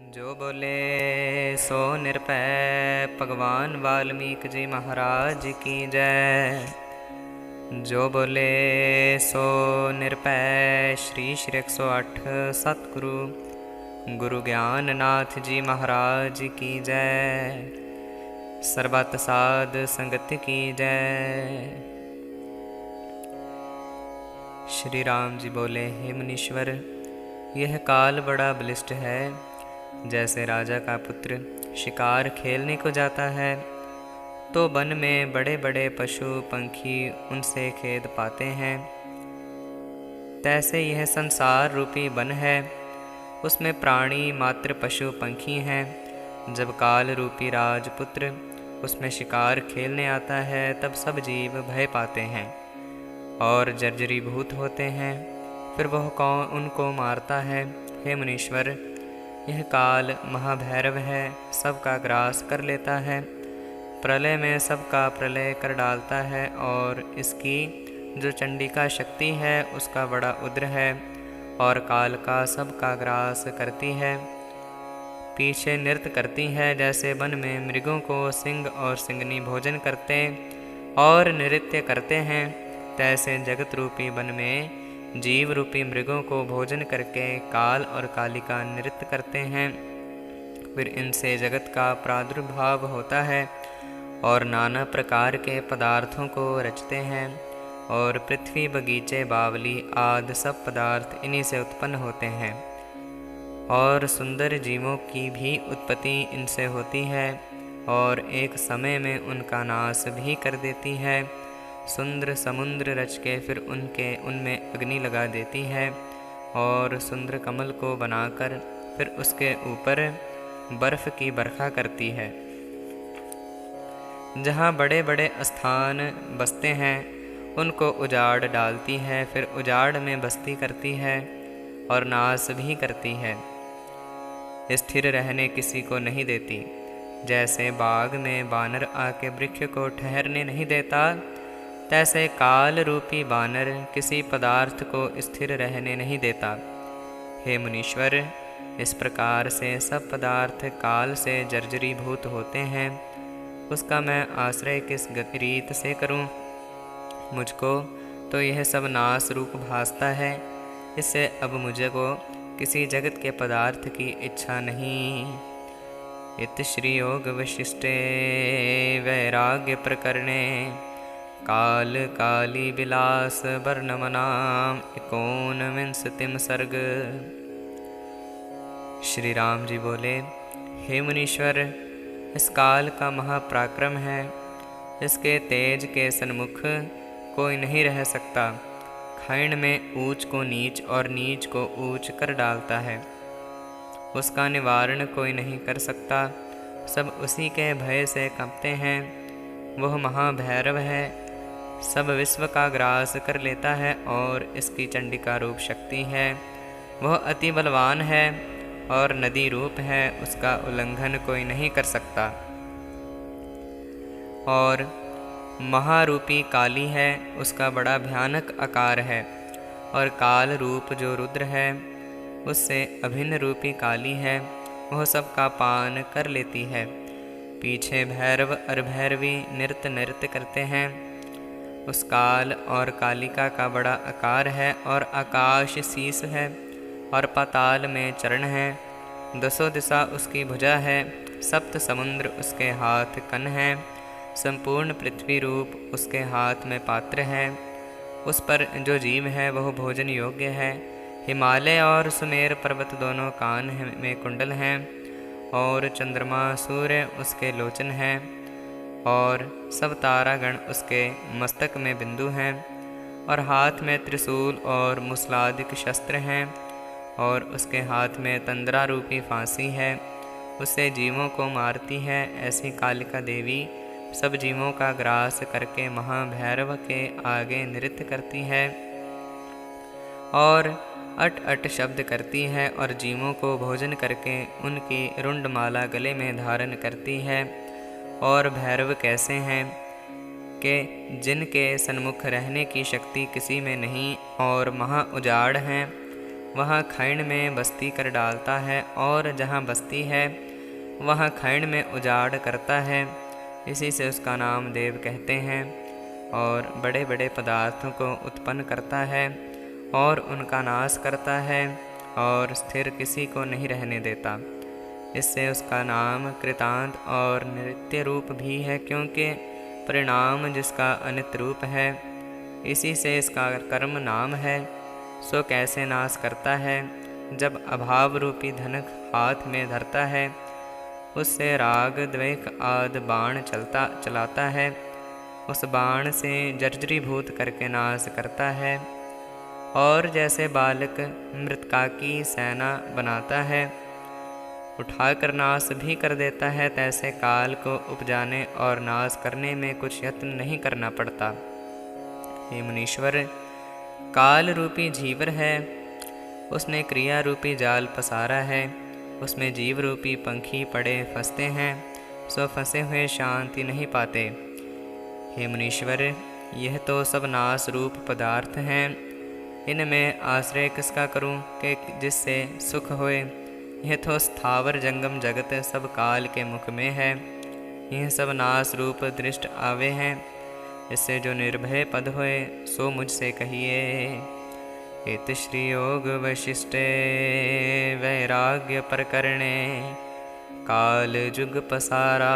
जो बोले सो निरपै भगवान वाल्मीकि जी महाराज की जय। जो बोले सो निरपै श्री श्री 108 सतगुरु गुरु ज्ञाननाथ जी महाराज की जय। सर्बत साध संगत की जय। श्री राम जी बोले, हे मुनीश्वर, यह काल बड़ा बलिष्ठ है। जैसे राजा का पुत्र शिकार खेलने को जाता है तो वन में बड़े बड़े पशु पंखी उनसे खेद पाते हैं, तैसे यह संसार रूपी वन है, उसमें प्राणी मात्र पशु पंखी हैं। जब काल रूपी राजपुत्र उसमें शिकार खेलने आता है तब सब जीव भय पाते हैं और जर्जरीभूत होते हैं। फिर वह कौन उनको मारता है? हे मुनीश्वर, यह काल महाभैरव है, सबका ग्रास कर लेता है, प्रलय में सबका प्रलय कर डालता है और इसकी जो चंडिका शक्ति है उसका बड़ा उद्र है और काल का सबका ग्रास करती है। पीछे नृत्य करती है, जैसे वन में मृगों को सिंह और सिंगनी भोजन करते और नृत्य करते हैं, तैसे जगत रूपी वन में जीव रूपी मृगों को भोजन करके काल और कालिका नृत्य करते हैं। फिर इनसे जगत का प्रादुर्भाव होता है और नाना प्रकार के पदार्थों को रचते हैं और पृथ्वी बगीचे बावली आदि सब पदार्थ इन्हीं से उत्पन्न होते हैं और सुंदर जीवों की भी उत्पत्ति इनसे होती है और एक समय में उनका नाश भी कर देती है। सुंदर समुद्र रच के फिर उनमें अग्नि लगा देती है और सुंदर कमल को बनाकर फिर उसके ऊपर बर्फ की बरखा करती है। जहाँ बड़े बड़े स्थान बसते हैं उनको उजाड़ डालती है, फिर उजाड़ में बस्ती करती है और नाश भी करती है। स्थिर रहने किसी को नहीं देती। जैसे बाग में बानर आके वृक्ष को ठहरने नहीं देता, तैसे काल रूपी बानर किसी पदार्थ को स्थिर रहने नहीं देता। हे मुनीश्वर, इस प्रकार से सब पदार्थ काल से जर्जरीभूत होते हैं, उसका मैं आश्रय किस रीत से करूं? मुझको तो यह सब नाश रूप भासता है, इससे अब मुझे को किसी जगत के पदार्थ की इच्छा नहीं। इत श्री योग वशिष्ठे वैराग्य प्रकरणे काल काली विलास वर्णमनाम 19 सर्ग। श्री राम जी बोले, हे मुनीश्वर, इस काल का महापराक्रम है, इसके तेज के सन्मुख कोई नहीं रह सकता। खैण में ऊंच को नीच और नीच को ऊंच कर डालता है, उसका निवारण कोई नहीं कर सकता। सब उसी के भय से कांपते हैं। वह महाभैरव है, सब विश्व का ग्रास कर लेता है और इसकी चंडिका रूप शक्ति है। वह अति बलवान है और नदी रूप है, उसका उल्लंघन कोई नहीं कर सकता। और महारूपी काली है, उसका बड़ा भयानक आकार है और काल रूप जो रुद्र है उससे अभिन्न रूपी काली है, वह सबका पान कर लेती है। पीछे भैरव और भैरवी नृत्य करते हैं। उस काल और कालिका का बड़ा आकार है और आकाश शीस है और पाताल में चरण है। दसों दिशा उसकी भुजा है, सप्त समुद्र उसके हाथ कन है, संपूर्ण पृथ्वी रूप उसके हाथ में पात्र है। उस पर जो जीव है वह भोजन योग्य है। हिमालय और सुमेर पर्वत दोनों कान में कुंडल हैं और चंद्रमा सूर्य उसके लोचन हैं और सब तारागण उसके मस्तक में बिंदु हैं और हाथ में त्रिशूल और मूसलादिक शस्त्र हैं और उसके हाथ में तंद्रा रूपी फांसी है, उससे जीवों को मारती है। ऐसी कालिका देवी सब जीवों का ग्रास करके महाभैरव के आगे नृत्य करती है और अट अट शब्द करती है और जीवों को भोजन करके उनकी रुंडमाला गले में धारण करती है। और भैरव कैसे हैं कि जिनके सन्मुख रहने की शक्ति किसी में नहीं और महा उजाड़ हैं वहाँ खैण में बस्ती कर डालता है, और जहाँ बस्ती है वहाँ खैण में उजाड़ करता है। इसी से उसका नाम देव कहते हैं। और बड़े बड़े पदार्थों को उत्पन्न करता है और उनका नाश करता है, और स्थिर किसी को नहीं रहने देता। इससे उसका नाम कृतांत और नित्य रूप भी है, क्योंकि परिणाम जिसका अनित्य रूप है, इसी से इसका कर्म नाम है। सो कैसे नाश करता है? जब अभाव रूपी धनक हाथ में धरता है, उससे राग द्वेष आदि बाण चलाता है। उस बाण से जर्जरीभूत करके नाश करता है। और जैसे बालक मृतका की सेना बनाता है, उठाकर नाश भी कर देता है, तैसे काल को उपजाने और नाश करने में कुछ यत्न नहीं करना पड़ता। हे मुनीश्वर, काल रूपी जीवर है, उसने क्रिया रूपी जाल पसारा है। उसमें जीव रूपी पंखी पड़े फंसते हैं, सो फंसे हुए शांति नहीं पाते। हे मुनीश्वर, यह तो सब नाश रूप पदार्थ हैं, इनमें आश्रय किसका करूं कि जिससे सुख होए? यह तो स्थावर जंगम जगत सब काल के मुख में है, यह सब नाश रूप दृष्ट आवे हैं। इससे जो निर्भय पद होए, सो मुझसे कहिए। इत श्री योग वशिष्ठे वैराग्य प्रकरणे काल जुग पसारा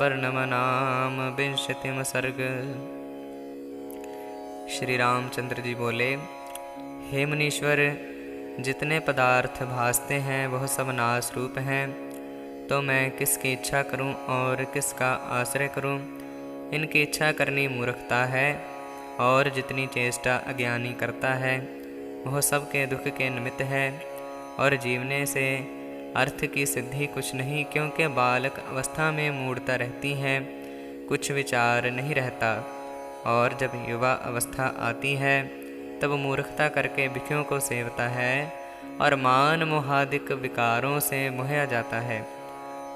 वर्णमनाम विंशतिम सर्ग। श्री रामचंद्र जी बोले, हे मुनीश्वर, जितने पदार्थ भासते हैं वह सब नाश रूप हैं, तो मैं किसकी इच्छा करूं और किसका आश्रय करूं? इनकी इच्छा करनी मूर्खता है, और जितनी चेष्टा अज्ञानी करता है वह सबके दुख के निमित्त है। और जीवने से अर्थ की सिद्धि कुछ नहीं, क्योंकि बालक अवस्था में मूढ़ता रहती है, कुछ विचार नहीं रहता। और जब युवा अवस्था आती है तब मूर्खता करके विषयों को सेवता है और मान मोहादिक विकारों से मोहा जाता है।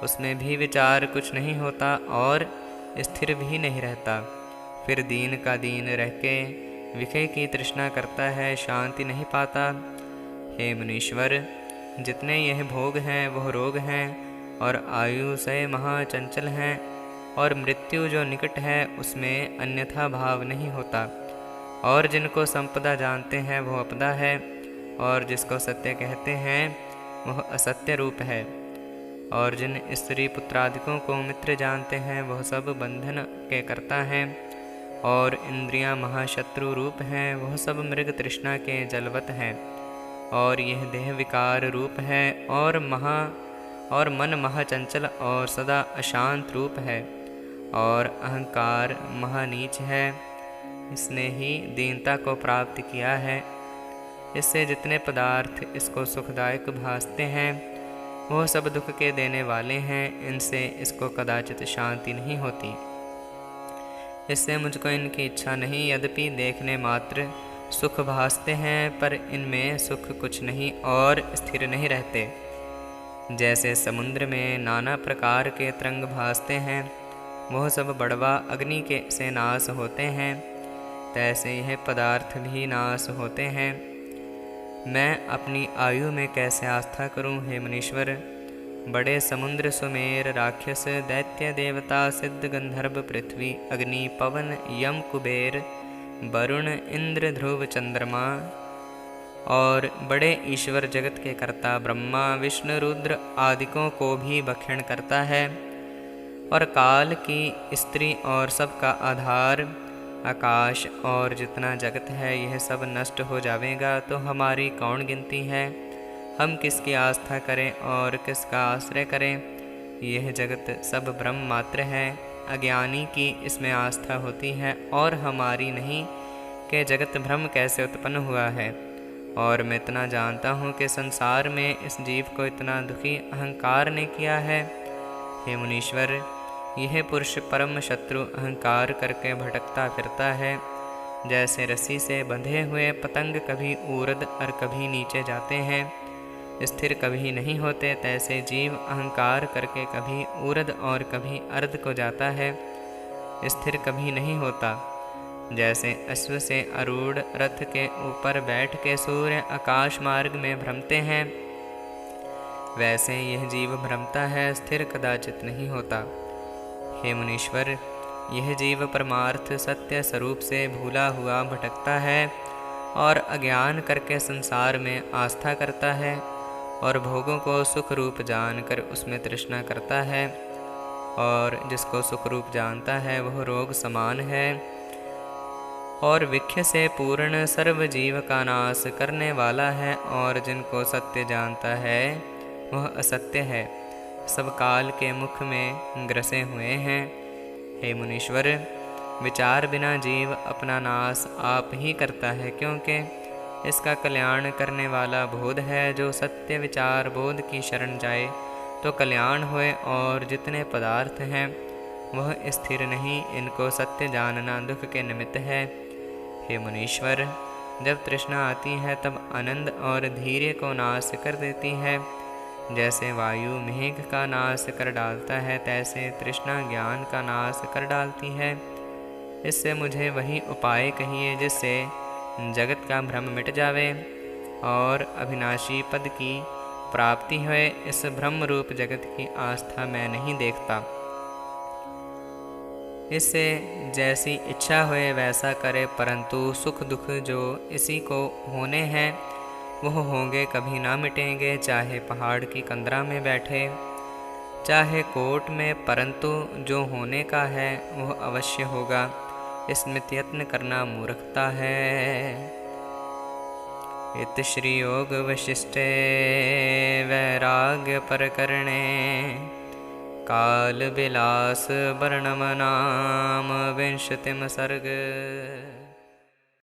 उसमें भी विचार कुछ नहीं होता और स्थिर भी नहीं रहता। फिर दीन का दीन रह के विषय की तृष्णा करता है, शांति नहीं पाता। हे मुनीश्वर, जितने यह भोग हैं वह रोग हैं, और आयु से महाचंचल हैं, और मृत्यु जो निकट है उसमें अन्यथा भाव नहीं होता। और जिनको संपदा जानते हैं वह अपदा है, और जिसको सत्य कहते हैं वह असत्य रूप है। और जिन स्त्री पुत्रादिकों को मित्र जानते हैं वह सब बंधन के करता हैं। और इंद्रियां महाशत्रु रूप हैं, वह सब मृग तृष्णा के जलवत हैं। और यह देह विकार रूप है, और मन महाचंचल और सदा अशांत रूप है। और अहंकार महानीच है, इसने ही दीनता को प्राप्त किया है। इससे जितने पदार्थ इसको सुखदायक भासते हैं वह सब दुख के देने वाले हैं, इनसे इसको कदाचित शांति नहीं होती। इससे मुझको इनकी इच्छा नहीं, यद्यपि देखने मात्र सुख भासते हैं, पर इनमें सुख कुछ नहीं और स्थिर नहीं रहते। जैसे समुद्र में नाना प्रकार के तरंग भासते हैं, वह सब बड़वा अग्नि के से नाश होते हैं, तैसे यह पदार्थ भी नाश होते हैं। मैं अपनी आयु में कैसे आस्था करूं? हे मुनीश्वर, बड़े समुद्र सुमेर राक्षस दैत्य देवता सिद्ध गंधर्व पृथ्वी अग्नि पवन यम कुबेर वरुण इंद्र ध्रुव चंद्रमा और बड़े ईश्वर जगत के कर्ता ब्रह्मा विष्णु रुद्र आदिकों को भी भक्षण करता है। और काल की स्त्री और सबका आधार आकाश और जितना जगत है यह सब नष्ट हो जाएगा, तो हमारी कौन गिनती है? हम किसकी आस्था करें और किसका आश्रय करें? यह जगत सब ब्रह्म मात्र है। अज्ञानी की इसमें आस्था होती है और हमारी नहीं कि जगत ब्रह्म कैसे उत्पन्न हुआ है। और मैं इतना जानता हूँ कि संसार में इस जीव को इतना दुखी अहंकार ने किया है। हे मुनीश्वर, यह पुरुष परम शत्रु अहंकार करके भटकता फिरता है। जैसे रस्सी से बंधे हुए पतंग कभी ऊर्ध्व और कभी नीचे जाते हैं, स्थिर कभी नहीं होते, तैसे जीव अहंकार करके कभी ऊर्ध्व और कभी अर्ध को जाता है, स्थिर कभी नहीं होता। जैसे अश्व से आरूढ़ रथ के ऊपर बैठ के सूर्य आकाश मार्ग में भ्रमते हैं, वैसे यह जीव भ्रमता है, स्थिर कदाचित नहीं होता। हे मुनीश्वर, यह जीव परमार्थ सत्य स्वरूप से भूला हुआ भटकता है और अज्ञान करके संसार में आस्था करता है और भोगों को सुख रूप जानकर उसमें तृष्णा करता है, और जिसको सुख रूप जानता है वह रोग समान है और विख्य से पूर्ण सर्व जीव का नाश करने वाला है, और जिनको सत्य जानता है वह असत्य है, सब काल के मुख में ग्रसे हुए हैं। हे मुनीश्वर, विचार बिना जीव अपना नाश आप ही करता है, क्योंकि इसका कल्याण करने वाला बोध है। जो सत्य विचार बोध की शरण जाए तो कल्याण होए, और जितने पदार्थ हैं वह स्थिर नहीं, इनको सत्य जानना दुख के निमित्त है। हे मुनीश्वर, जब तृष्णा आती है तब आनंद और धैर्य को नाश कर देती है। जैसे वायु मेघ का नाश कर डालता है, तैसे तृष्णा ज्ञान का नाश कर डालती है। इससे मुझे वही उपाय कहिए जिससे जगत का भ्रम मिट जावे और अविनाशी पद की प्राप्ति होए। इस ब्रह्म रूप जगत की आस्था मैं नहीं देखता। इससे जैसी इच्छा होए वैसा करे, परंतु सुख दुख जो इसी को होने हैं वह होंगे, कभी ना मिटेंगे। चाहे पहाड़ की कंदरा में बैठे, चाहे कोट में, परंतु जो होने का है वह अवश्य होगा। इसमें यत्न करना मूर्खता है। इत श्री योग वशिष्ठे वैराग्य प्रकरणे काल विलास वर्णम नाम विंशतिम सर्ग।